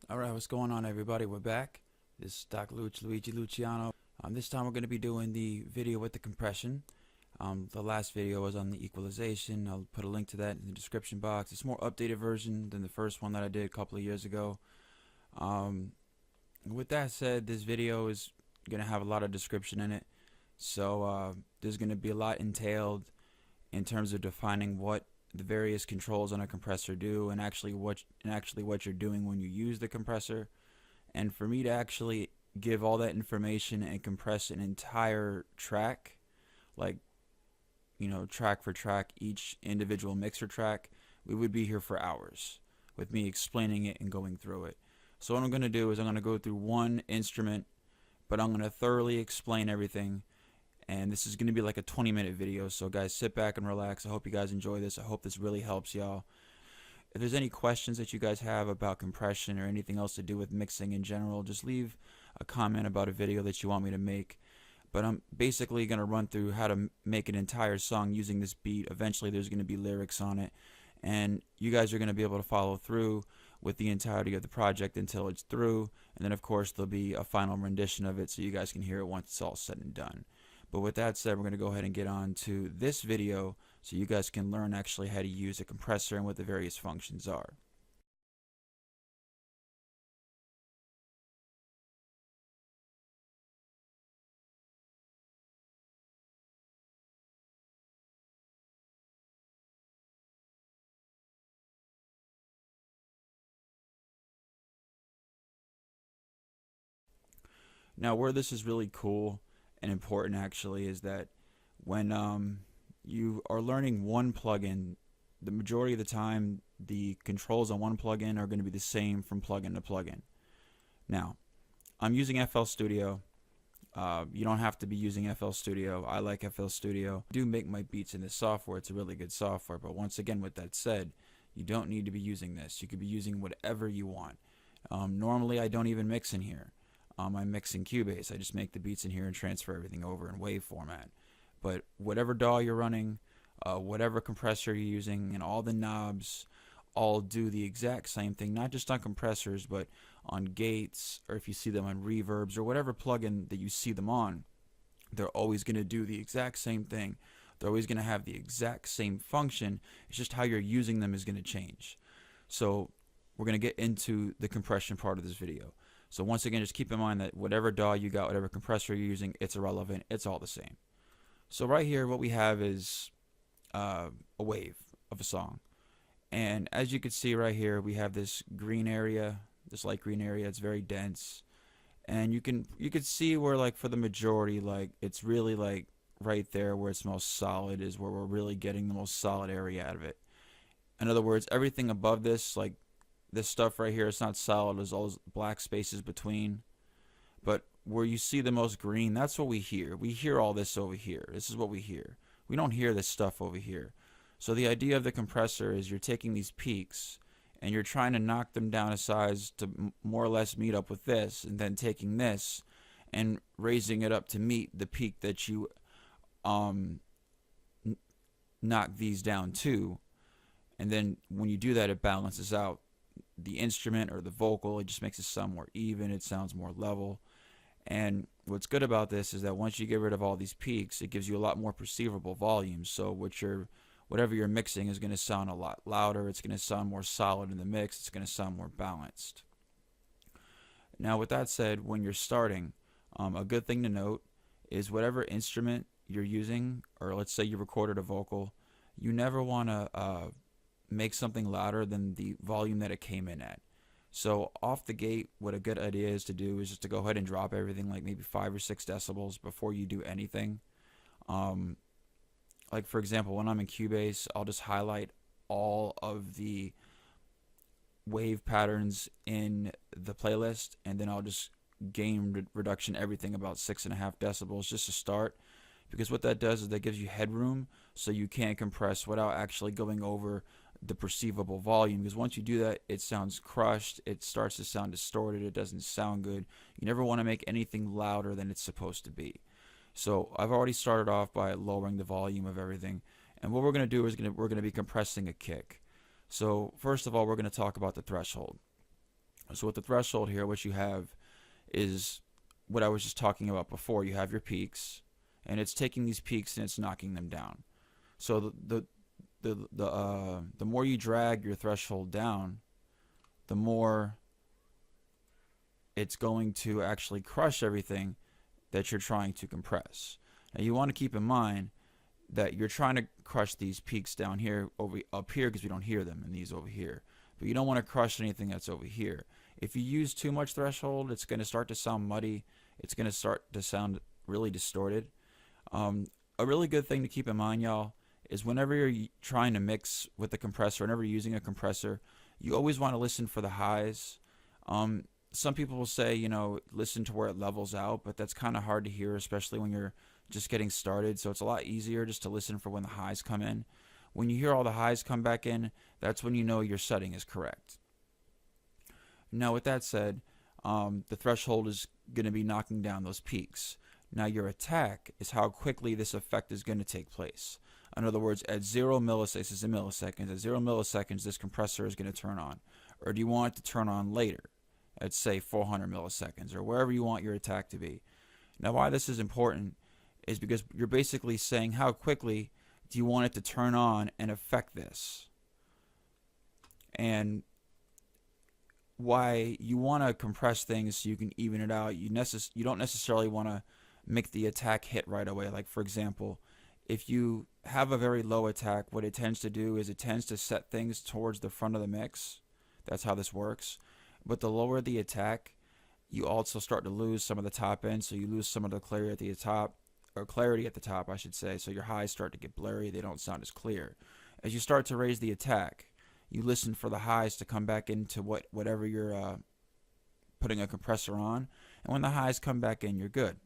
Alright, what's going on, everybody? We're back. This is Doc Luigi Luchiano. This time we're going to be doing the video with the compression. The last video was on the equalization. I'll put a link to that in the description box. It's a more updated version than the first one that I did a couple of years ago. With that said, this video is going to have a lot of description in it. So there's going to be a lot entailed in terms of defining what the various controls on a compressor do, and actually what you're doing when you use the compressor. And for me to actually give all that information and compress an entire track, like, you know, track for track, each individual mixer track, we would be here for hours with me explaining it and going through it. So what I'm going to do is I'm going to go through one instrument, but I'm going to thoroughly explain everything. And this is going to be like a 20-minute video, so guys, sit back and relax. I hope you guys enjoy this. I hope this really helps y'all. If there's any questions that you guys have about compression or anything else to do with mixing in general, just leave a comment about a video that you want me to make. But I'm basically going to run through how to make an entire song using this beat. Eventually there's going to be lyrics on it, and you guys are going to be able to follow through with the entirety of the project until it's through. And then of course there'll be a final rendition of it so you guys can hear it once it's all said and done. But with that said, we're going to go ahead and get on to this video so you guys can learn actually how to use a compressor and what the various functions are. Now, where this is really cool and important actually is that when you are learning one plugin, the majority of the time the controls on one plugin are going to be the same from plugin to plugin. Now, I'm using FL Studio. You don't have to be using FL Studio. I like FL Studio. I do make my beats in this software. It's a really good software. But once again, with that said, you don't need to be using this. You could be using whatever you want. Normally, I don't even mix in here. I mix in Cubase. I just make the beats in here and transfer everything over in WAV format. But whatever DAW you're running, whatever compressor you're using, and all the knobs all do the exact same thing, not just on compressors, but on gates, or if you see them on reverbs, or whatever plugin that you see them on, they're always going to do the exact same thing. They're always going to have the exact same function. It's just how you're using them is going to change. So we're going to get into the compression part of this video. So once again, just keep in mind that whatever DAW you got, whatever compressor you're using, it's irrelevant. It's all the same. So right here, what we have is a wave of a song. And as you can see right here, we have this green area, this light green area. It's very dense. And you can see where, like, for the majority, like, it's really like right there where it's most solid is where we're really getting the most solid area out of it. In other words, everything above this, like this stuff right here, it's not solid. There's all those black spaces between. But where you see the most green, that's what we hear. We hear all this over here. This is what we hear. We don't hear this stuff over here. So the idea of the compressor is you're taking these peaks and you're trying to knock them down a size to more or less meet up with this, and then taking this and raising it up to meet the peak that you knock these down to. And then when you do that, it balances out the instrument or the vocal. It just makes it sound more even. It sounds more level. And what's good about this is that once you get rid of all these peaks, it gives you a lot more perceivable volume. So whatever you're mixing is going to sound a lot louder. It's going to sound more solid in the mix. It's going to sound more balanced. Now, with that said, when you're starting, a good thing to note is whatever instrument you're using, or let's say you recorded a vocal, you never want to make something louder than the volume that it came in at. So off the gate, what a good idea is to do is just to go ahead and drop everything like maybe 5 or 6 decibels before you do anything. Like for example, when I'm in Cubase, I'll just highlight all of the wave patterns in the playlist, and then I'll just gain reduction everything about 6.5 decibels just to start, because what that does is that gives you headroom so you can't compress without actually going over the perceivable volume. Because once you do that, it sounds crushed, it starts to sound distorted, it doesn't sound good. You never want to make anything louder than it's supposed to be. So I've already started off by lowering the volume of everything, and what we're going to do is we're going to be compressing a kick. So first of all, we're going to talk about the threshold. So with the threshold here, what you have is what I was just talking about before. You have your peaks, and it's taking these peaks and it's knocking them down. So the more you drag your threshold down, the more it's going to actually crush everything that you're trying to compress. Now you want to keep in mind that you're trying to crush these peaks down here over up here because we don't hear them, and these over here. But you don't want to crush anything that's over here. If you use too much threshold, it's going to start to sound muddy. It's going to start to sound really distorted. A really good thing to keep in mind, y'all, is whenever you're trying to mix with the compressor, whenever you're using a compressor, you always want to listen for the highs. Some people will say, listen to where it levels out, but that's kind of hard to hear, especially when you're just getting started. So it's a lot easier just to listen for when the highs come in. When you hear all the highs come back in, that's when you know your setting is correct. Now, with that said, the threshold is going to be knocking down those peaks. Now, your attack is how quickly this effect is going to take place. In other words, at 0 milliseconds, this is in milliseconds, at 0 milliseconds, this compressor is going to turn on. Or do you want it to turn on later, at say 400 milliseconds, or wherever you want your attack to be? Now, why this is important is because you're basically saying how quickly do you want it to turn on and affect this. And why you want to compress things so you can even it out. You don't necessarily want to make the attack hit right away. Like, for example, if you have a very low attack, what it tends to do is it tends to set things towards the front of the mix. That's how this works. But the lower the attack, you also start to lose some of the top end, so you lose some of the clarity at the top, or clarity at the top, I should say. So your highs start to get blurry, they don't sound as clear. As you start to raise the attack, you listen for the highs to come back into whatever you're putting a compressor on, and when the highs come back in, you're good.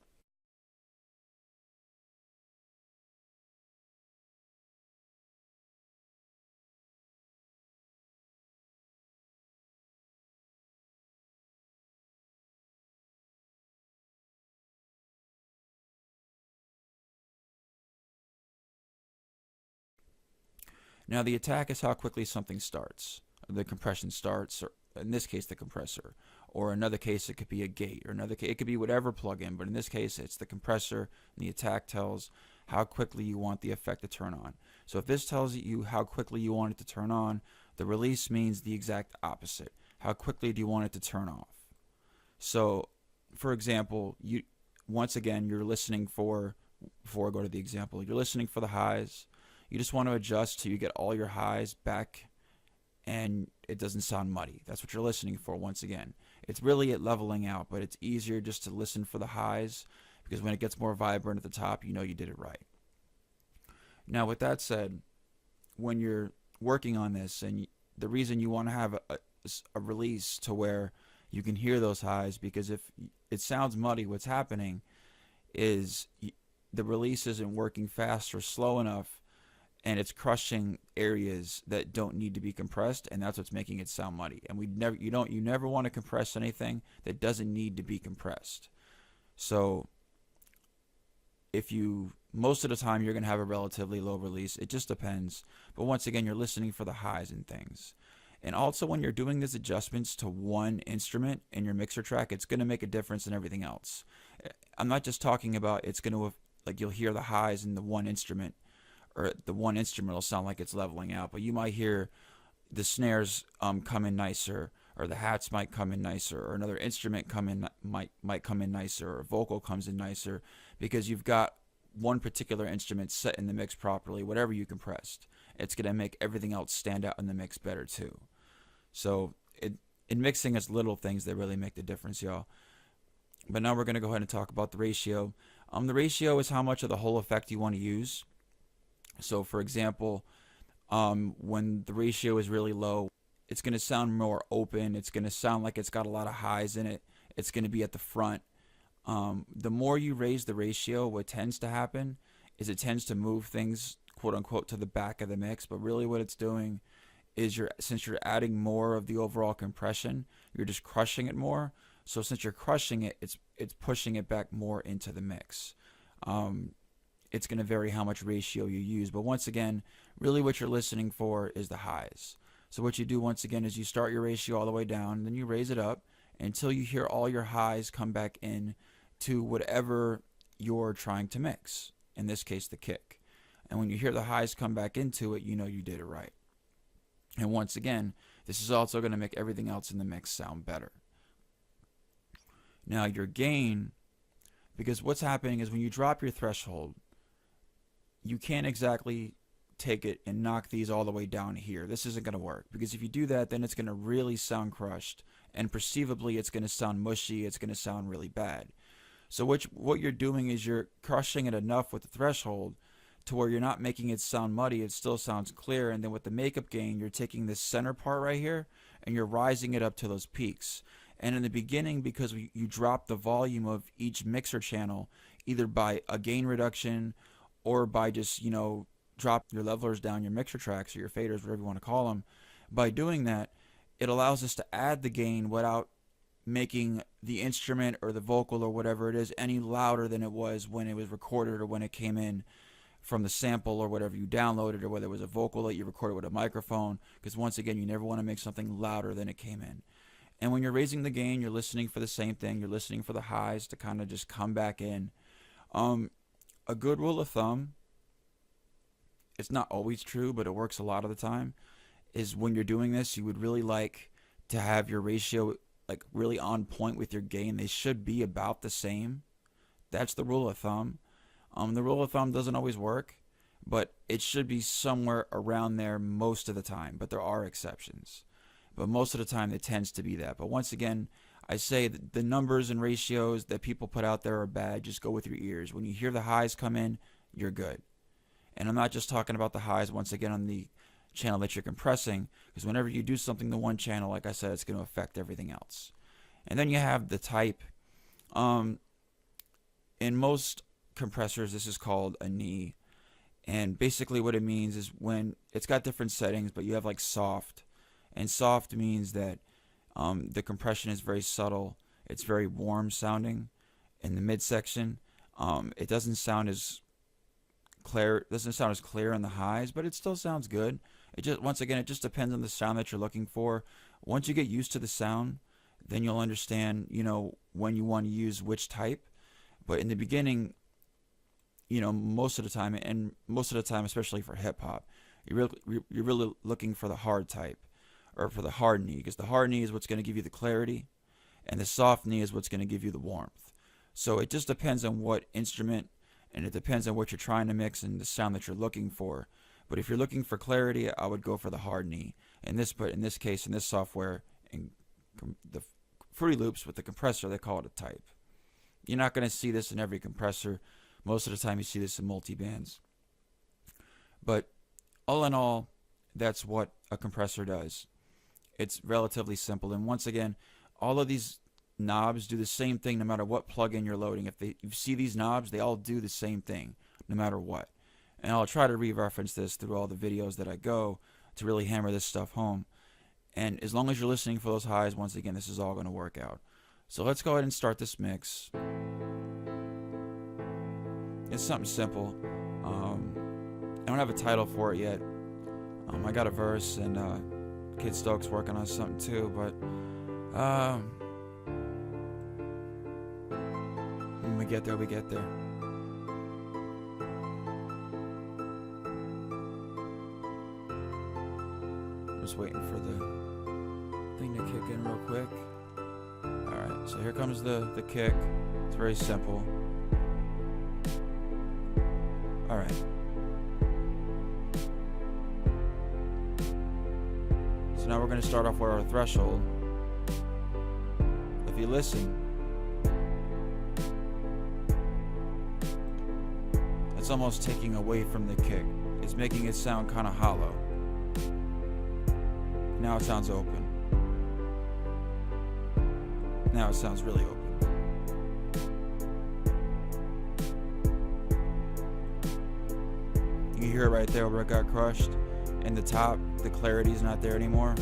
Now the attack is how quickly something starts. The compression starts, or in this case the compressor, or another case it could be a gate, or another case it could be whatever plug-in, but in this case it's the compressor, and the attack tells how quickly you want the effect to turn on. So if this tells you how quickly you want it to turn on, the release means the exact opposite. How quickly do you want it to turn off? So, for example, once again you're listening for, before I go to the example, you're listening for the highs. You just want to adjust till you get all your highs back and it doesn't sound muddy. That's what you're listening for once again. It's really at leveling out, but it's easier just to listen for the highs because when it gets more vibrant at the top, you know you did it right. Now, with that said, when you're working on this, and the reason you want to have a release to where you can hear those highs, because if it sounds muddy, what's happening is the release isn't working fast or slow enough, and it's crushing areas that don't need to be compressed, and that's what's making it sound muddy. And you never want to compress anything that doesn't need to be compressed. So most of the time you're going to have a relatively low release. It just depends. But once again, you're listening for the highs and things. And also when you're doing these adjustments to one instrument in your mixer track, it's going to make a difference in everything else. I'm not just talking about it's going to, like, you'll hear the highs in the one instrument, or the one instrument will sound like it's leveling out, but you might hear the snares come in nicer, or the hats might come in nicer, or another instrument might come in nicer, or vocal comes in nicer, because you've got one particular instrument set in the mix properly. Whatever you compressed, it's going to make everything else stand out in the mix better too. So in mixing, it's little things that really make the difference, y'all. But now we're going to go ahead and talk about the ratio. The ratio is how much of the whole effect you want to use. So for example, when the ratio is really low, it's going to sound more open. It's going to sound like it's got a lot of highs in it. It's going to be at the front. The more you raise the ratio, what tends to happen is it tends to move things, quote unquote, to the back of the mix. But really what it's doing is since you're adding more of the overall compression, you're just crushing it more. So since you're crushing it, it's pushing it back more into the mix. It's going to vary how much ratio you use. But once again, really what you're listening for is the highs. So what you do once again is you start your ratio all the way down, then you raise it up until you hear all your highs come back in to whatever you're trying to mix, in this case the kick. And when you hear the highs come back into it, you know you did it right. And once again, this is also going to make everything else in the mix sound better. Now your gain, because what's happening is when you drop your threshold, you can't exactly take it and knock these all the way down here. This isn't going to work, because if you do that, then it's going to really sound crushed, and perceivably it's going to sound mushy, it's going to sound really bad. So what you're doing is you're crushing it enough with the threshold to where you're not making it sound muddy, it still sounds clear. And then with the makeup gain, you're taking this center part right here and you're rising it up to those peaks. And in the beginning, because you drop the volume of each mixer channel, either by a gain reduction or by just, drop your levelers down, your mixer tracks or your faders, whatever you want to call them, by doing that, it allows us to add the gain without making the instrument or the vocal or whatever it is any louder than it was when it was recorded or when it came in from the sample or whatever you downloaded, or whether it was a vocal that you recorded with a microphone, because once again, you never want to make something louder than it came in. And when you're raising the gain, you're listening for the same thing. You're listening for the highs to kind of just come back in. A good rule of thumb, it's not always true, but it works a lot of the time, is when you're doing this, you would really like to have your ratio like really on point with your gain. They should be about the same. That's the rule of thumb. The rule of thumb doesn't always work, but it should be somewhere around there most of the time. But there are exceptions. But most of the time it tends to be that. But once again, I say that the numbers and ratios that people put out there are bad. Just go with your ears. When you hear the highs come in, you're good. And I'm not just talking about the highs once again on the channel that you're compressing, because whenever you do something to one channel, like I said, it's going to affect everything else. And then you have the type. In most compressors, this is called a knee, and basically what it means is when it's got different settings, but you have like soft, and soft means that the compression is very subtle, it's very warm sounding in the midsection. It doesn't sound as clear in the highs, but it still sounds good. It just, once again, it just depends on the sound that you're looking for. Once you get used to the sound, then you'll understand, when you want to use which type. But in the beginning, most of the time, especially for hip hop, you're really looking for the hard type, or for the hard knee, because the hard knee is what's going to give you the clarity, and the soft knee is what's going to give you the warmth. So it just depends on what instrument, and it depends on what you're trying to mix and the sound that you're looking for. But if you're looking for clarity, I would go for the hard knee. But in this case, in this software, in the Fruity Loops with the compressor, they call it a type. You're not going to see this in every compressor. Most of the time you see this in multi-bands. But all in all, that's what a compressor does. It's relatively simple. And once again, all of these knobs do the same thing no matter what plugin you're loading. If you see these knobs, they all do the same thing no matter what. And I'll try to re-reference this through all the videos that I go to really hammer this stuff home. And as long as you're listening for those highs, once again, this is all going to work out. So let's go ahead and start this mix. It's something simple. I don't have a title for it yet. I got a verse, and Kid Stokes working on something too, but when we get there, we get there. Just waiting for the thing to kick in real quick. Alright, so here comes the kick. It's very simple. Alright. So now we're going to start off with our threshold. If you listen, it's almost taking away from the kick. It's making it sound kind of hollow. Now it sounds open. Now it sounds really open. You hear it right there where it got crushed. In the top, the clarity is not there anymore.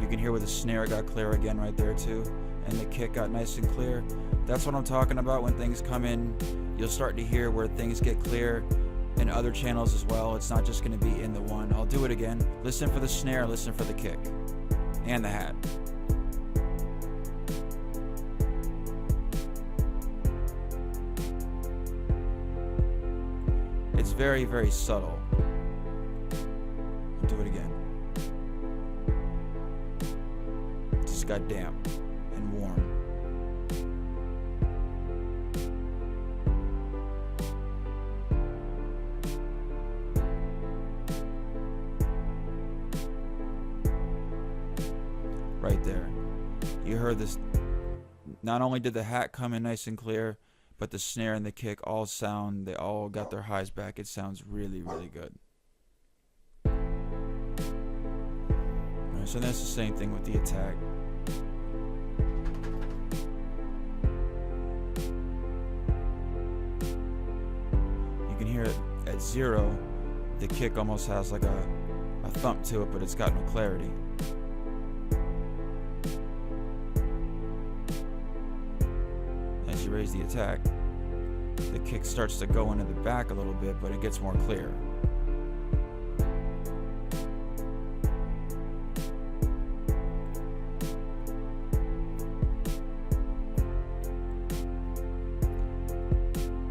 You can hear where the snare got clear again right there too. And the kick got nice and clear. That's what I'm talking about when things come in, you'll start to hear where things get clear in other channels as well. It's not just going to be in the one. I'll do it again. Listen for the snare, listen for the kick, and the hat. It's very, very subtle. I'll do it again. It just got damp and warm. Right there. You heard this. Not only did the hat come in nice and clear, but the snare and the kick all sound, they all got their highs back. It sounds really, really good. Alright, so that's the same thing with the attack. You can hear it at 0, the kick almost has like a thump to it, but it's got no clarity. As you raise the attack, the kick starts to go into the back a little bit, but it gets more clear.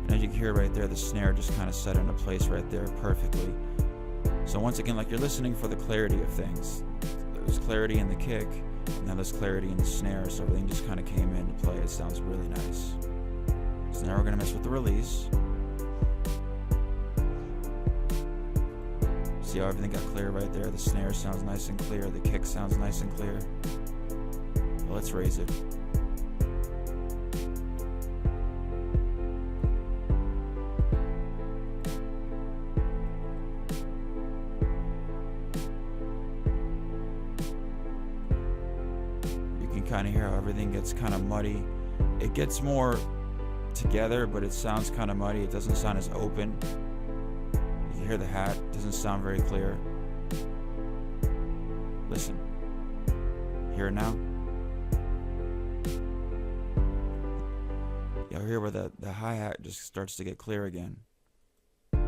And as you can hear right there, the snare just kind of set into place right there perfectly. So once again, like, you're listening for the clarity of things. There's clarity in the kick, and now there's clarity in the snare, so everything just kind of came into play. It sounds really nice. So now we're going to mess with the release. See how everything got clear right there? The snare sounds nice and clear. The kick sounds nice and clear. Well, let's raise it. You can kind of hear how everything gets kind of muddy. It gets more together, but it sounds kind of muddy. It doesn't sound as open. You can hear the hat. It doesn't sound very clear. Listen. Hear it now? You'll hear where the hi-hat just starts to get clear again. And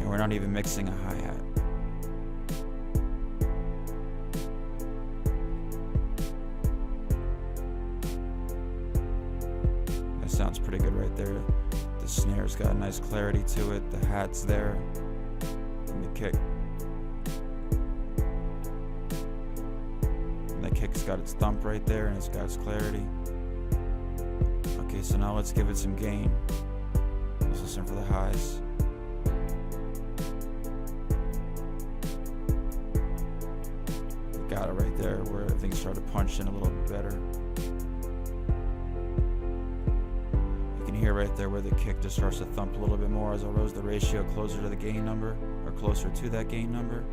we're not even mixing a hi-hat. Sounds pretty good right there. The snare's got a nice clarity to it. The hat's there. And the kick. And the kick's got its thump right there, and it's got its clarity. Okay, so now let's give it some gain. Let's listen for the highs. Got it right there where things start to punch in a little bit better. Here right there where the kick just starts to thump a little bit more as I rose the ratio closer to the gain number, or closer to that gain number.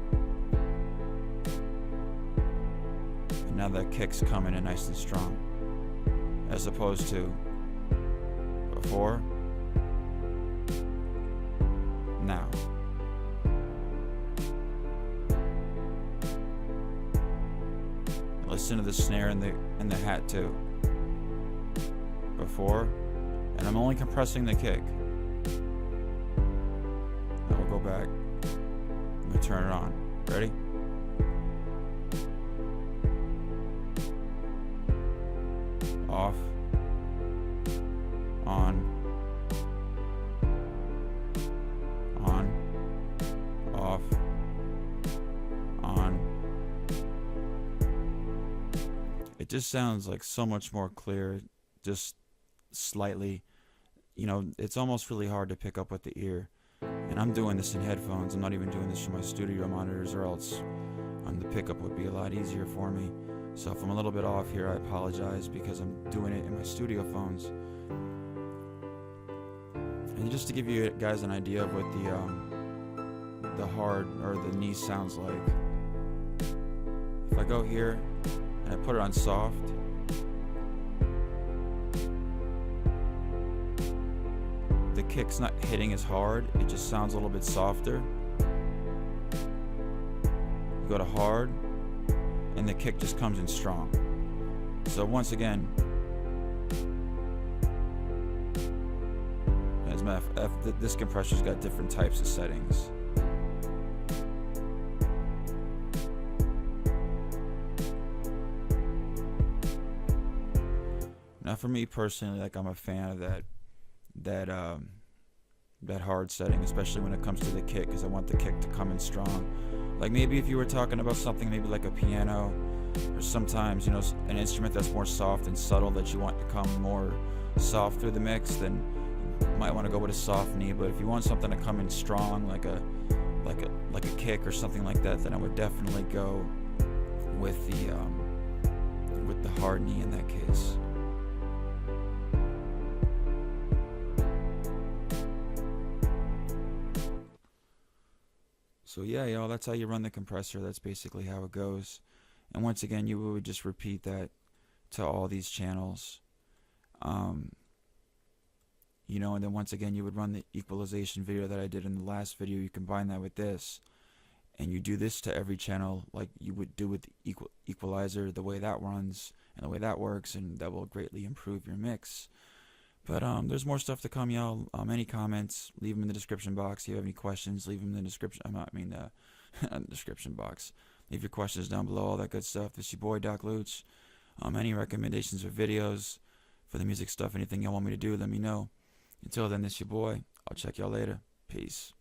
And now that kick's coming in nice and strong, as opposed to before. Now. Listen to the snare and the hat too. Before. And I'm only compressing the kick. Now we'll go back. I'm going to turn it on. Ready? Off. On. On. Off. On. It just sounds like so much more clear. Just slightly. You know, it's almost really hard to pick up with the ear. And I'm doing this in headphones. I'm not even doing this from my studio monitors, or else the pickup would be a lot easier for me. So if I'm a little bit off here, I apologize, because I'm doing it in my studio phones. And just to give you guys an idea of what the hard or the knee sounds like. If I go here and I put it on soft, the kick's not hitting as hard, it just sounds a little bit softer. You go to hard, and the kick just comes in strong. So once again, As a matter of fact, this compressor's got different types of settings. Now, for me personally, like, I'm a fan of that hard setting, especially when it comes to the kick, because I want the kick to come in strong. Like, maybe if you were talking about something maybe like a piano, or sometimes, you know, an instrument that's more soft and subtle that you want to come more soft through the mix, then you might want to go with a soft knee. But if you want something to come in strong, like a kick or something like that, then I would definitely go with the hard knee in that case. So yeah, y'all, that's how you run the compressor. That's basically how it goes. And once again, you would just repeat that to all these channels. You know, and then once again, you would run the equalization video that I did in the last video. You combine that with this, and you do this to every channel like you would do with the equalizer, the way that runs and the way that works, and that will greatly improve your mix. But there's more stuff to come, y'all. Any comments, leave them in the description box. If you have any questions, leave them in the description. Description box. Leave your questions down below, all that good stuff. This is your boy, Doc Luch. Any recommendations for videos, for the music stuff, anything y'all want me to do, let me know. Until then, this is your boy. I'll check y'all later. Peace.